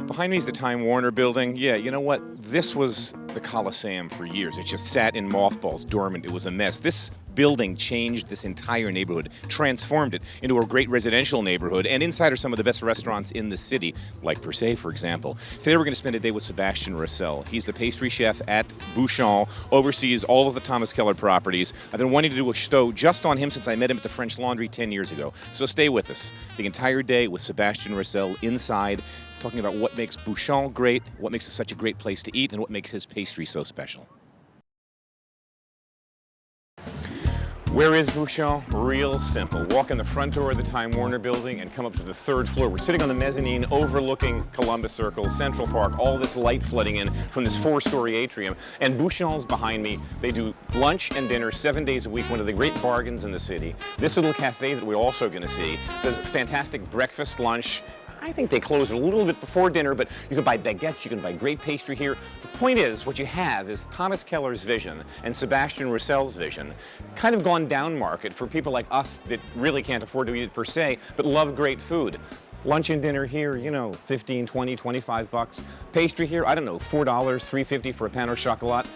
Behind me is the Time Warner building. Yeah, you know what? This was the Coliseum for years. It just sat in mothballs, dormant. It was a mess. This building changed this entire neighborhood, transformed it into a great residential neighborhood, and inside are some of the best restaurants in the city, like Per Se, for example. Today we're going to spend a day with Sebastien Rouxel. He's the pastry chef at Bouchon, oversees all of the Thomas Keller properties. I've been wanting to do a show just on him since I met him at the French Laundry 10 years ago. So stay with us. The entire day with Sebastien Rouxel inside, talking about what makes Bouchon great, what makes it such a great place to eat, and what makes his pastry so special. Where is Bouchon? Real simple. Walk in the front door of the Time Warner building and come up to the third floor. We're sitting on the mezzanine overlooking Columbus Circle, Central Park, all this light flooding in from this 4-story atrium. And Bouchon's behind me. They do lunch and dinner 7 days a week, one of the great bargains in the city. This little cafe that we're also going to see does fantastic breakfast, lunch. I think they close a little bit before dinner, but you can buy baguettes, you can buy great pastry here. The point is, what you have is Thomas Keller's vision and Sebastien Rouxel's vision, kind of gone down market for people like us that really can't afford to eat it per se, but love great food. Lunch and dinner here, you know, 15, 20, 25 bucks. Pastry here, I don't know, $4, $3.50 for a pan au chocolat.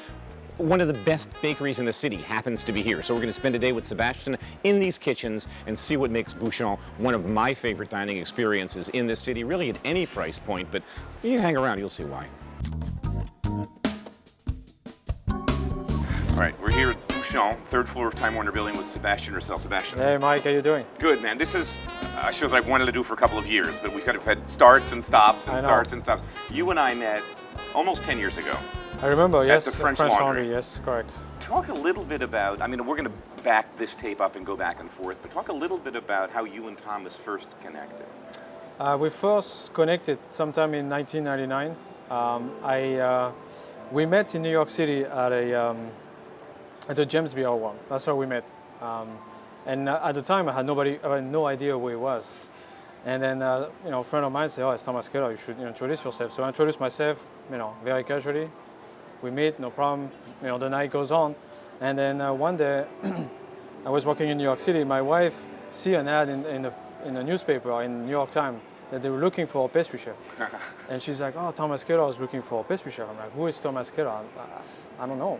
One of the best bakeries in the city happens to be here. So we're going to spend a day with Sebastien in these kitchens and see what makes Bouchon one of my favorite dining experiences in this city, really at any price point, but you hang around, you'll see why. All right, we're here at Bouchon, third floor of Time Warner building with Sebastien Rouxel. Sebastien. Hey Mike, how you doing? Good, man. This is a show that I've wanted to do for a couple of years, but we've kind of had starts and stops and starts and stops. You and I met almost 10 years ago. I remember, yes. At the French Laundry. Yes, correct. Talk a little bit about, I mean, we're going to back this tape up and go back and forth, but talk a little bit about how you and Thomas first connected. We first connected sometime in 1999. We met in New York City at a James Beard Award. That's how we met. And at the time, I had no idea who he was. And then, a friend of mine said, "Oh, it's Thomas Keller. You should introduce yourself." So I introduced myself, very casually. We meet, no problem. The night goes on, and then one day, I was working in New York City. My wife see an ad in the newspaper in New York Times that they were looking for a pastry chef, and she's like, "Oh, Thomas Keller is looking for a pastry chef." I'm like, "Who is Thomas Keller?" I don't know.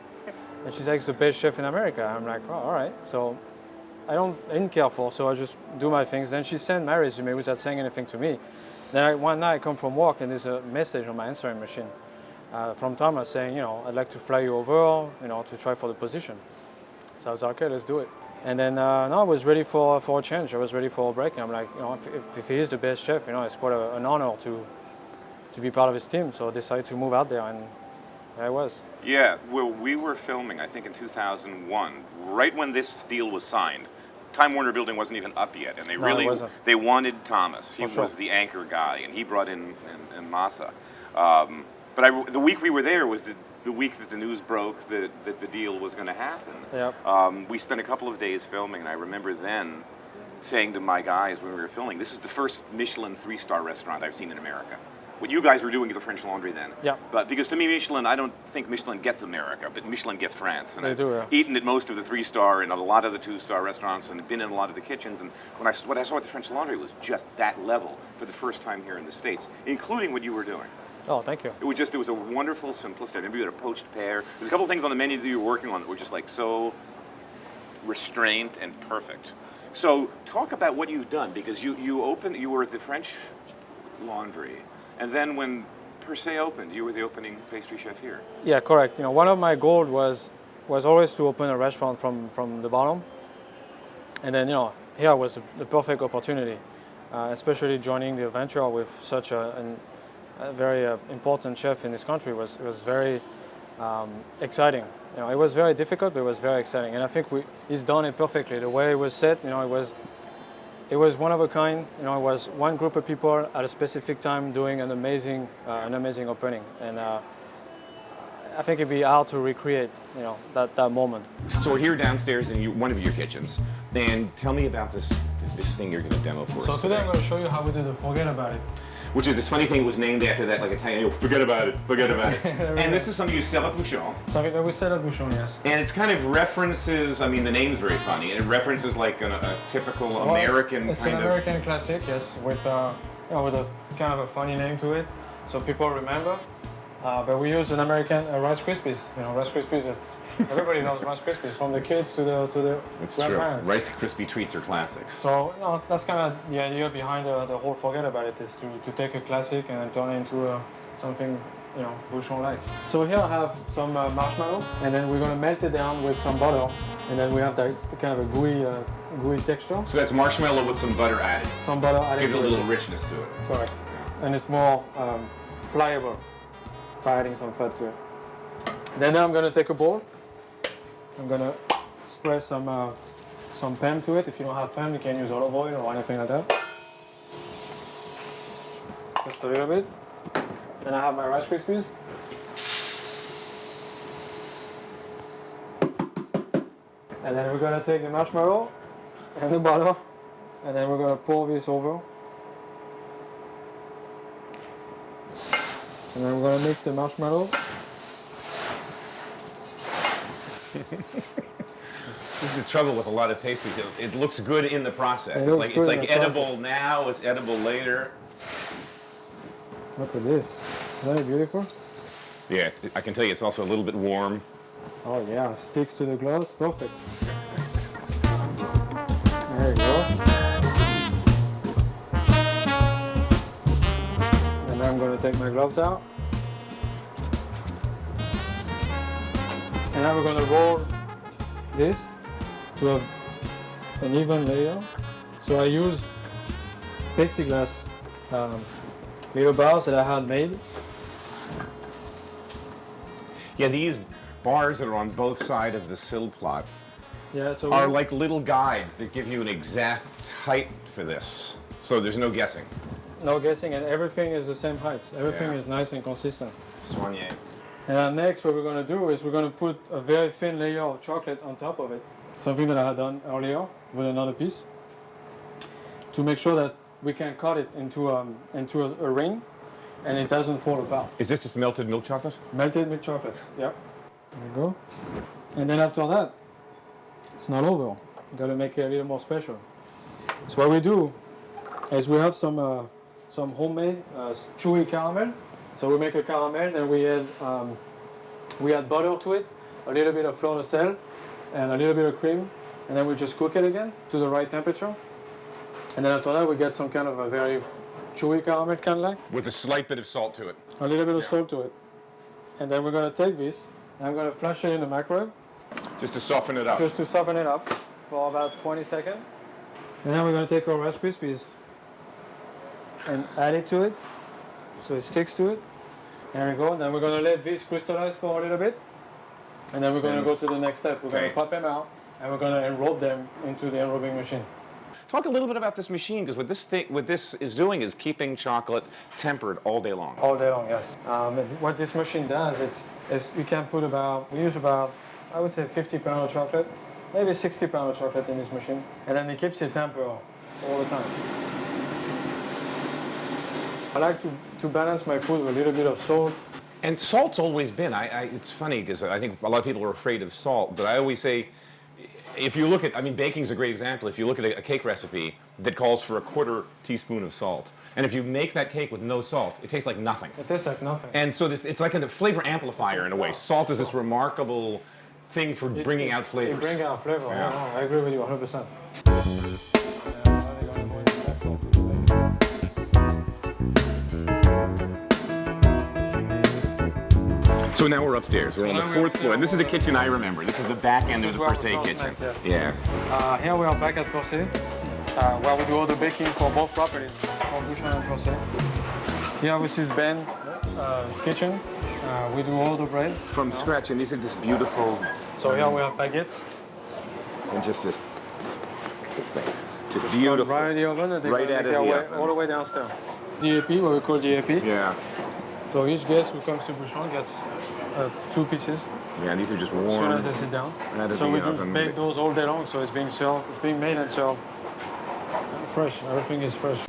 And she's like, "He's the best chef in America." I'm like, "Oh, all right." So I didn't care for, so I just do my things. Then she sent my resume without saying anything to me. Then one night I come from work and there's a message on my answering machine from Thomas saying, I'd like to fly you over, to try for the position. So I was like, okay, let's do it. And then I was ready for a change. I was ready for a break. And I'm like, if he is the best chef, it's quite an honor to be part of his team. So I decided to move out there, and there I was. Yeah, well, we were filming, I think, in 2001, right when this deal was signed. Time Warner building wasn't even up yet, and they wanted Thomas. He was the anchor guy, and he brought in Massa. But the week we were there was the week that the news broke that the deal was going to happen. Yep. We spent a couple of days filming, and I remember then saying to my guys when we were filming, this is the first Michelin 3-star restaurant I've seen in America. What you guys were doing at the French Laundry then. Yeah. But because to me, Michelin, I don't think Michelin gets America, but Michelin gets France. And I've eaten at most of the 3-star and a lot of the 2-star restaurants and been in a lot of the kitchens. And what I saw at the French Laundry was just that level for the first time here in the States, including what you were doing. Oh, thank you. It was a wonderful simplicity. Maybe you had a poached pear. There's a couple of things on the menu that you were working on that were just like so restrained and perfect. So talk about what you've done, because you were at the French Laundry, and then when Per Se opened, you were the opening pastry chef here. Yeah, correct. One of my goals was always to open a restaurant from the bottom, and then here was the perfect opportunity, especially joining the venture with such a very important chef in this country was very exciting. It was very difficult, but it was very exciting, and I think he's done it perfectly. The way it was set, it was one of a kind. It was one group of people at a specific time doing an amazing opening, and I think it'd be hard to recreate, that moment. So we're here downstairs in one of your kitchens, and tell me about this thing you're going to demo for us. So today I'm going to show you how we do the forget about it. which is this funny thing. It was named after that, like Italian. Forget about it. Forget about it. And this is something you sell at Bouchon. Something that we sell at Bouchon, yes. And it's kind of references. I mean, the name's very funny. And it references like a typical Well, American it's kind an of. American classic, yes, with a kind of a funny name to it, so people remember. But we use an American Rice Krispies. You know, Rice Krispies. Everybody knows Rice Krispies, from the kids to the It's grandparents. true. Rice Krispie treats are classics. So that's kind of the idea behind the whole forget about it, is to take a classic and then turn it into something, you know, Bouchon-like. So here I have some marshmallow, and then we're gonna melt it down with some butter, and then we have that kind of a gooey texture. So that's marshmallow with some butter added. Some butter added Gives to a little it. richness to it. Correct. And it's more pliable by adding some fat to it. Then now I'm gonna take a bowl. I'm gonna spray some pan to it. If you don't have pan, you can use olive oil or anything like that. Just a little bit. Then I have my Rice Krispies. And then we're gonna take the marshmallow and the butter, and then we're gonna pour this over. And then we're gonna mix the marshmallow. This is the trouble with a lot of pastries. It looks good in the process. It It's looks like good it's in like the edible process. now. It's edible later. Look at this. Isn't that beautiful? Yeah, I can tell you, it's also a little bit warm. Oh yeah, sticks to the gloves. Perfect. There you go. And now I'm going to take my gloves out. And now we're going to roll this to have an even layer. So I use plexiglass little bars that I had made. Yeah, these bars that are on both sides of the sill plot Yeah, so are like little guides that give you an exact height for this. So there's no guessing. no guessing, and everything is the same height. Everything Yeah. is nice and consistent. Soigné. And next, what we're going to do is we're going to put a very thin layer of chocolate on top of it. Something that I had done earlier with another piece, to make sure that we can cut it into a ring, and it doesn't fall apart. Is this just melted milk chocolate? Melted milk chocolate. Yep. There you go. And then after that, it's not over. You got to make it a little more special. So what we do is we have some homemade chewy caramel. So we make a caramel, and we add butter to it, a little bit of fleur de sel, and a little bit of cream, and then we just cook it again to the right temperature. And then after that, we get some kind of a very chewy caramel, kind of like. With a slight bit of salt to it. A little bit of salt to it. And then we're going to take this, and I'm going to flash it in the microwave, Just to soften it up. just to soften it up for about 20 seconds. And then we're going to take our Rice Krispies and add it to it, so it sticks to it. There we go. Then we're going to let this crystallize for a little bit, and then we're going to go to the next step. We're going Okay. to pop them out, and we're going to enrobe them into the enrobing machine. Talk a little bit about this machine, because what this is doing is keeping chocolate tempered all day long. All day long, yes. What this machine does is we can put we use about, I would say 50 pounds of chocolate, maybe 60 pounds of chocolate in this machine, and then it keeps it tempered all the time. I like to balance my food with a little bit of salt. And salt's always been, it's funny because I think a lot of people are afraid of salt, but I always say, if you look at, baking's a great example. If you look at a cake recipe that calls for a 1/4 teaspoon of salt, and if you make that cake with no salt, it tastes like nothing. It tastes like nothing. And so it's like a flavor amplifier in a way. Salt is this remarkable thing for bringing out flavors. It brings out flavor. Yeah. No, I agree with you 100%. So now we're upstairs. We're on the 4th floor, and this is the kitchen I remember. This is the back end of the per se kitchen. Yes. Yeah. Here we are back at Per se, where we do all the baking for both properties, for Bouchon and Per se. Here this is Ben's kitchen. We do all the bread. From scratch, and these are just beautiful. So here we have baguettes. And just this thing. Just beautiful. Right in the oven, and they Right make out of their the way oven. all the way downstairs. DAP, what we call DAP. Yeah. So each guest who comes to Bouchon gets 2 pieces Yeah, these are just as soon warm. as they sit down. Out of So the we do oven. bake those all day long, so it's being served, it's being made and served fresh. Everything is fresh.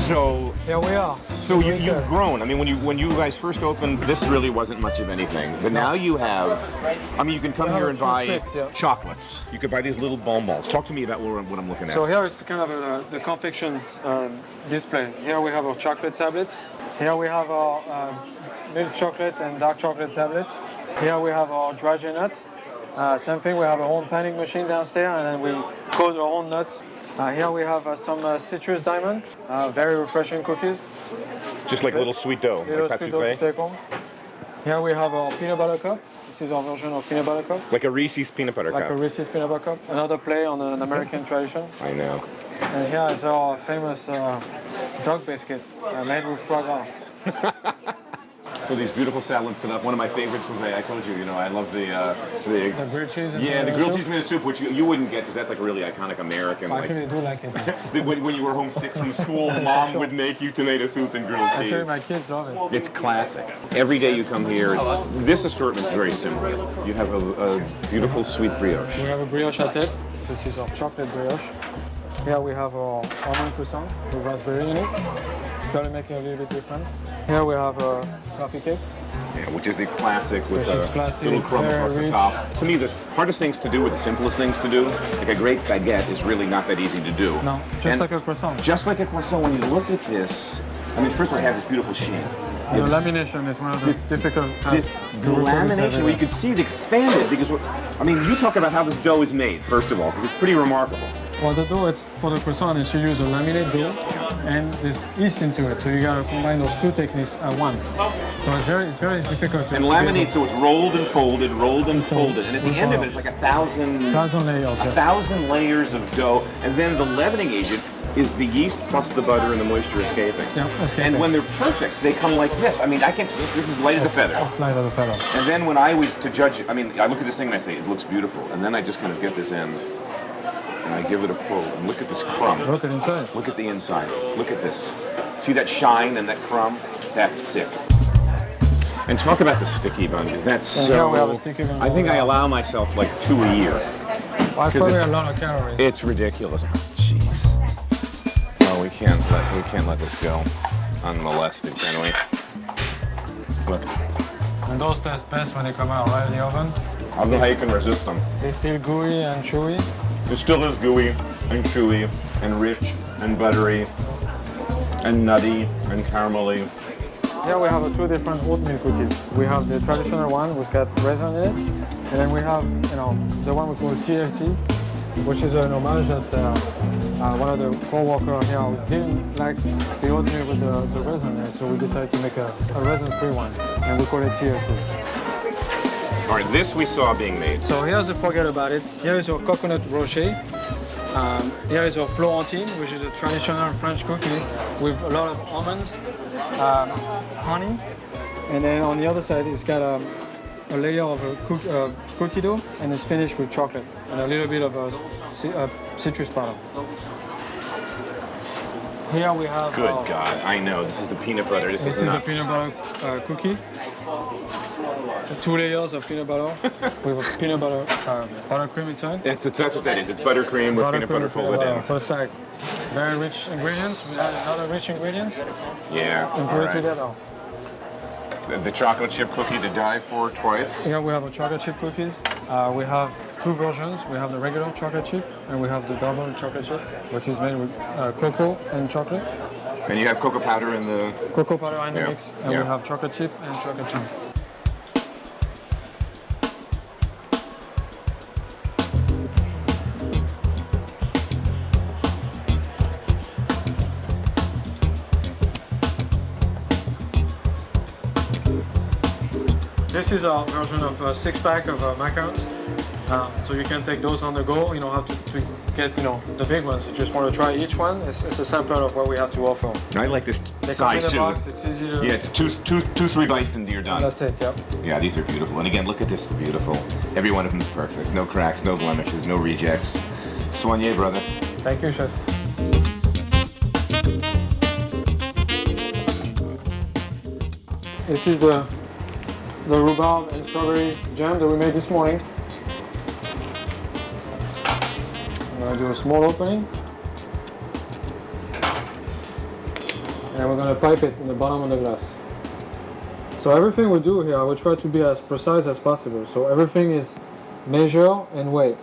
So Here we are. So you've grown. I mean, when you guys first opened, this really wasn't much of anything. But now you have, I mean, you can come here and buy chocolates. You could buy these little bonbons. Talk to me about what I'm looking at. So here is kind of the confection display. Here we have our chocolate tablets. Here we have our milk chocolate and dark chocolate tablets. Here we have our dry nuts. Same thing, we have our own panning machine downstairs, and then we coat our own nuts. Here we have some citrus diamond, very refreshing cookies. Just like little sweet dough, Little like sweet dough to take home. Here we have our peanut butter cup. This is our version of peanut butter cup. Like a Reese's peanut butter cup. Like a Reese's peanut butter cup. Another play on an American tradition. I know. And here is our famous dog biscuit made with foie gras. So these beautiful salads set up. One of my favorites was, I told you, I love the grilled cheese. The grilled cheese tomato soup, which you wouldn't get because that's like a really iconic American. Actually, I do like it. When you were homesick from school, mom would make you tomato soup and grilled cheese. Actually, my kids love it. It's classic. Every day you come here, this assortment's very simple. You have a beautiful sweet brioche. We have a brioche à tête. This is our chocolate brioche. Here we have our almond croissant with raspberry in it. Try to make it a little bit different. Here we have a coffee cake. Yeah, which is the classic with a classic, little crumb across the rich. top. To me, the hardest things to do with the simplest things to do, like a great baguette, is really not that easy to do. No, just like a croissant. Just like a croissant, when you look at this, I mean, first of all, you have this beautiful sheen. The lamination is one of the difficult This to lamination, where you can see it expanded, because, I mean, you talk about how this dough is made, first of all, because it's pretty remarkable. Well, the dough for the croissant is you use a laminate dough and there's yeast into it, so you gotta combine those two techniques at once. So it's very difficult to. And laminate, so it's rolled and folded, and at the end of it, it's like 1,000 layers. 1,000 layers of dough, and then the leavening agent is the yeast plus the butter and the moisture escaping. Yeah, escaping. And when they're perfect, they come like this. I mean, this is light as a feather. It's light as a feather. And then when I was to judge, I mean, I look at this thing and I say, it looks beautiful, and then I just kind of get this end. And I give it a pull, and look at this crumb. Look at inside. Look at the inside. Look at this. See that shine and that crumb? That's sick. And talk about the sticky bun, because that's so... Yeah, we have a sticky bun. I think I allow myself like 2 a year. Well, it's probably a lot of calories. It's ridiculous. Jeez. No, we can't let this go unmolested, can we? Look. And those taste best when they come out right in the oven. I don't know how you can resist them. They're still gooey and chewy. It still is gooey and chewy and rich and buttery and nutty and caramelly. Here we have two different oatmeal cookies. We have the traditional one which got raisin in it, and then we have the one we call TLC, which is an homage that one of the co-workers here didn't like the oatmeal with the raisin in it, so we decided to make a raisin-free one, and we call it TLC. All right, this we saw being made. So here's the forget about it. Here is our coconut rocher. Here is our Florentine, which is a traditional French cookie with a lot of almonds, honey, and then on the other side it's got a layer of cookie dough, and it's finished with chocolate and a little bit of citrus powder. Here we have. Good God, I know this is the peanut butter. This is the peanut butter cookie. 2 layers of peanut butter with a peanut butter buttercream inside. That's what that is. It's buttercream with peanut butter folded in. So it's like very rich ingredients. We add other rich ingredients. Yeah. And put it together. The chocolate chip cookie to die for twice. Here we have a chocolate chip cookies. We have 2 versions. We have the regular chocolate chip and we have the double chocolate chip, which is made with cocoa and chocolate. And you have cocoa powder in the... Cocoa powder in the mix. And we have chocolate chip and chocolate chip. This is our version of a 6-pack of macarons. So you can take those on the go. You don't have to get the big ones. You just want to try each one. It's a sample of what we have to offer. I like this size too. Box. It's easy to. Yeah, it's two, 3 bites and you're done. That's it. Yep. Yeah, these are beautiful. And again, look at this. They're beautiful. Every one of them is perfect. No cracks, no blemishes, no rejects. Soigné, brother. Thank you, chef. This is the rhubarb and strawberry jam that we made this morning. I'm going to do a small opening. and we're gonna pipe it in the bottom of the glass. So everything we do here, I will try to be as precise as possible. So everything is measure and weigh.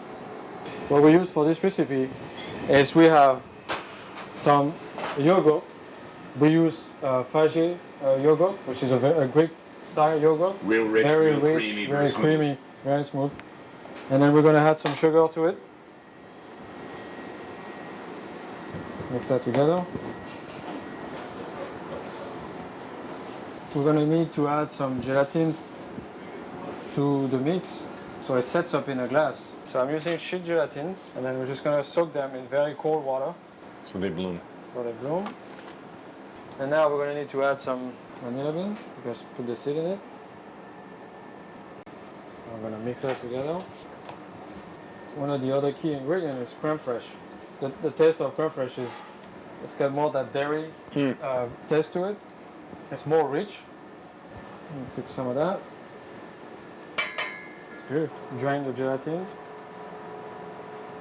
What we use for this recipe is we have some yogurt. We use Fage yogurt, which is a Greek style yogurt. Real rich, very real rich, creamy, very smooth. creamy, very smooth. And then we're gonna add some sugar to it. Mix that together. We're gonna need to add some gelatin to the mix so it sets up in a glass. So I'm using sheet gelatins, and then we're just gonna soak them in very cold water So they bloom. so they bloom. And now we're gonna need to add some vanilla bean, because put the seed in it. I'm gonna mix that together. One of the other key ingredients is creme fraiche. The taste of creme fraiche is, it's got more that dairy taste to it. It's more rich. Take some of that. It's good. Drain the gelatin.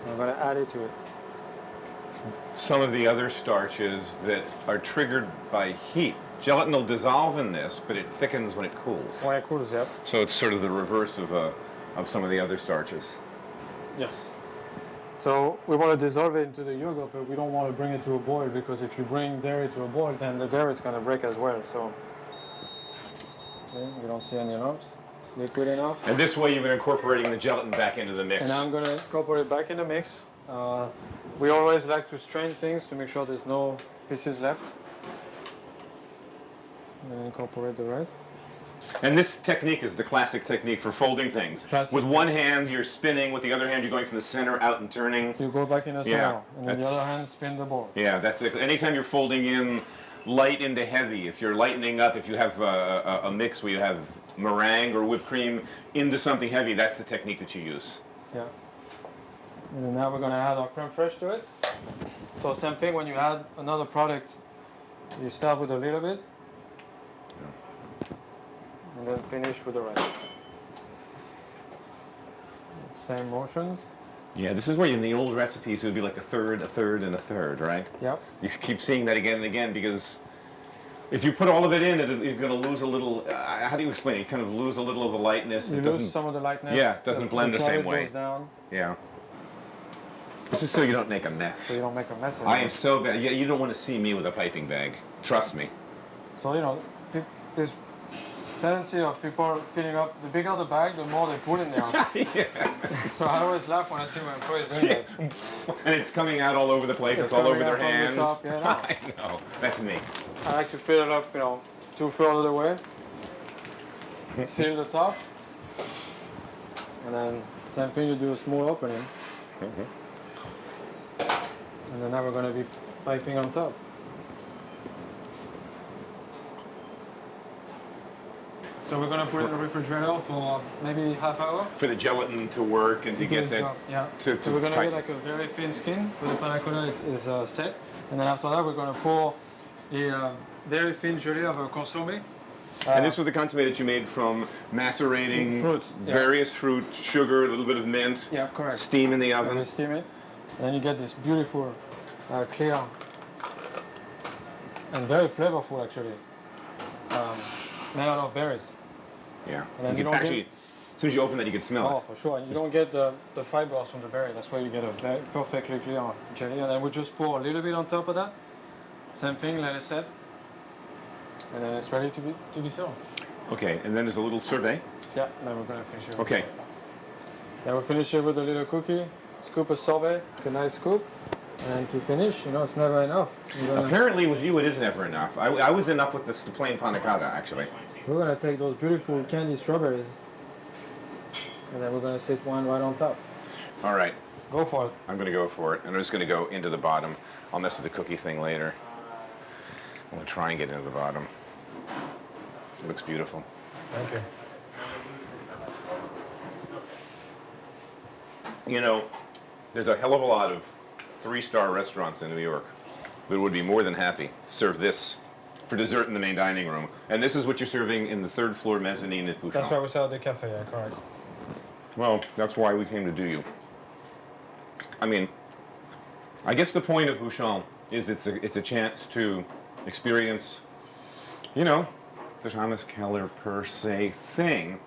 I'm gonna add it to it. Some of the other starches that are triggered by heat. Gelatin will dissolve in this, but it thickens when it cools. When it cools, yep. So it's sort of the reverse of some of the other starches. Yes. So we want to dissolve it into the yogurt, but we don't want to bring it to a boil, because if you bring dairy to a boil, then the dairy is going to break as well. So okay, you don't see any lumps. It's liquid enough. And this way you've been incorporating the gelatin back into the mix. And now I'm going to incorporate it back in the mix. We always like to strain things to make sure there's no pieces left. And then incorporate the rest. And this technique is the classic technique for folding things. Classic. With one hand you're spinning, with the other hand you're going from the center out and turning. You go back in the center, Yeah, and with the other hand spin the ball. Yeah, that's it. Anytime you're folding in light into heavy, if you're lightening up, if you have a mix where you have meringue or whipped cream into something heavy, that's the technique that you use. Yeah. And then now we're going to add our creme fraiche to it. So same thing, when you add another product, you start with a little bit, and then finish with the rest. Same motions. Yeah, this is where in the old recipes it would be like a third, and a third, right? Yep. You keep seeing that again and again because if you put all of it in, you're going to lose a little. How do you explain it? You kind of lose a little of the lightness. You It lose doesn't. some of the lightness. Yeah, it doesn't blend the same product way. goes down, Yeah. This is so you don't make a mess. so you don't make a mess of it. I am so bad. Yeah, you don't want to see me with a piping bag. Trust me. So, you know, there's tendency of people filling up, the bigger the bag, the more they put in there. Yeah. So I always laugh when I see my employees doing that. And it's coming out all over the place. It's all coming over their out from the hands. top, yeah, I know. That's me. I like to fill it up, you know, 2/3 of the way. Seal the top. And then same thing, you do a small opening. And then now we're going to be piping on top. So we're going to put it in the refrigerator for maybe half hour. For the gelatin to work and to get that. Yeah. to So we're going to tight- get like a very thin skin for the panna cotta is set. And then after that, we're going to pour a very thin gelée of a consommé. And this was the consommé that you made from macerating Fruit, yeah. various fruit, sugar, a little bit of mint, Yeah, correct. steam in the And oven. we steam it. And then you get this beautiful, clear, and very flavorful actually, made out of berries. Yeah. And then You you can don't actually, as soon as you open that, you can smell Oh, it. for sure. And you don't get the fibers from the berry. That's why you get a very perfectly clear jelly. And then we just pour a little bit on top of that. Same thing, let it set. And then it's ready to be served. Okay, and then there's a little sorbet. Yeah, then we're going to finish it. Okay. Then we'll finish it with a little cookie, scoop of sorbet, a nice scoop. And to finish, you know, it's never enough. Apparently with you it is never enough. I was enough with the plain panna cotta, actually. We're going to take those beautiful candy strawberries, and then we're going to sit one right on top. All right, Go for it. I'm going to go for it. And I'm just going to go into the bottom. I'll mess with the cookie thing later. I'm going to try and get into the bottom. It looks beautiful. Thank you. You know, there's a hell of a lot of 3-star restaurants in New York that would be more than happy to serve this for dessert in the main dining room. And this is what you're serving in the 3rd floor mezzanine at Bouchon. That's why we sell the cafe, yeah, correct. Well, that's why we came to do you. I mean, I guess the point of Bouchon is it's a chance to experience, you know, the Thomas Keller per se thing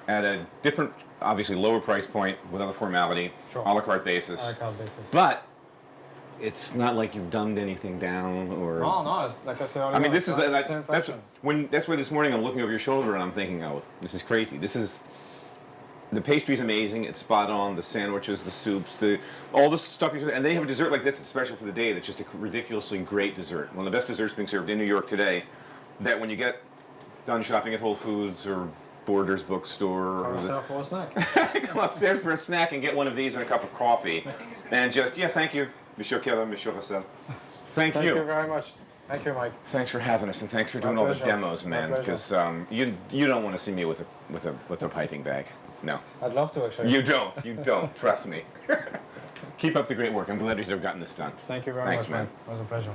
at a different, obviously lower price point without the formality, Sure. a la carte basis. On a carte basis. But it's not like you've dumbed anything down or. No, it's like I said earlier. I mean, this is the like, same that's fashion. that's why this morning I'm looking over your shoulder and I'm thinking, oh, this is crazy. This is the pastry's amazing. It's spot on. The sandwiches, the soups, all the stuff you and they have a dessert like this that's special for the day. That's just a ridiculously great dessert. One of the best desserts being served in New York today. That when you get done shopping at Whole Foods or Borders bookstore, Pour yourself for a snack. come upstairs for a snack and get one of these and a cup of coffee, and just thank you, Monsieur Keller, Monsieur Rouxel. Thank you. Thank you very much. Thank you, Mike. Thanks for having us, and thanks for doing all the demos, man. Because you don't want to see me with a piping bag. No. I'd love to actually. You don't. You don't. Trust me. Keep up the great work. I'm glad to have gotten this done. Thank you very Thanks, much, man. It was a pleasure.